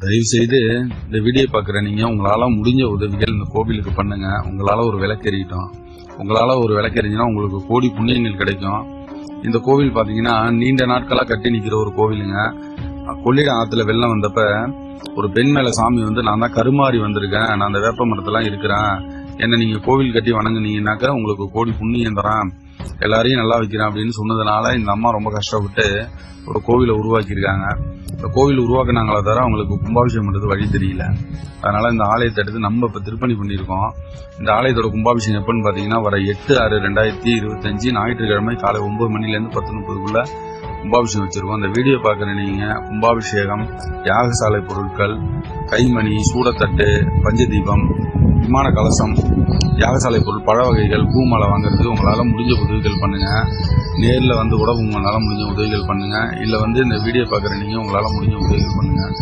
தயவு செய்து இந்த வீடியோ பார்க்குற நீங்கள் உங்களால் முடிஞ்ச உதவிகள் இந்த கோவிலுக்கு பண்ணுங்க. உங்களால் ஒரு விளக்கெறிட்டோம். உங்களால் ஒரு விளக்கெறிஞ்சினா உங்களுக்கு கோடி புண்ணியங்கள் கிடைக்கும். இந்த கோவில் பார்த்தீங்கன்னா நீண்ட நாட்களாக கட்டி நிற்கிற ஒரு கோவிலுங்க. கொள்ளிடம் ஆற்றுல வெள்ளம் வந்தப்ப ஒரு பெண் மேலே சாமி வந்து, நான் தான் கருமாறி வந்திருக்கேன், நான் அந்த வேப்ப மரத்தெல்லாம் இருக்கிறேன், என்னை நீங்கள் கோவில் கட்டி வணங்குனீங்கன்னாக்கா உங்களுக்கு கோடி புண்ணியம் தரேன், எல்லாரையும் நல்லா வைக்கிறேன் அப்படின்னு சொன்னதுனால இந்த அம்மா ரொம்ப கஷ்டப்பட்டு ஒரு கோவிலை உருவாக்கியிருக்காங்க. இந்த கோவில் உருவாக்குனாங்களே தவிர அவங்களுக்கு கும்பாபிஷேகம் பண்ணுறது வழி தெரியல. அதனால இந்த ஆலயத்தை எடுத்து நம்ம இப்போ திருப்பணி பண்ணியிருக்கோம். இந்த ஆலயத்தோட கும்பாபிஷேகம் எப்போன்னு பார்த்தீங்கன்னா வர 8/6/2025 ஞாயிற்றுக்கிழமை காலை 9 மணிலேருந்து 10:30 கும்பாபிஷேகம் வச்சிருக்கோம். இந்த வீடியோ பார்க்குற நீங்கள் கும்பாபிஷேகம், யாகசாலை பொருட்கள், கைமணி, சூடத்தட்டு, பஞ்சதீபம், விமான கலசம், யாகசாலை பொருள், பழ வகைகள், பூமாலை வாங்குறதுக்கு உங்களால் முடிஞ்ச உதவிகள் பண்ணுங்க. நேரில் வந்து கூட உங்களால் முடிஞ்ச உதவிகள் பண்ணுங்க. இல்லை இந்த வீடியோ பார்க்குற நீங்கள் உங்களால் முடிஞ்ச உதவிகள் பண்ணுங்க.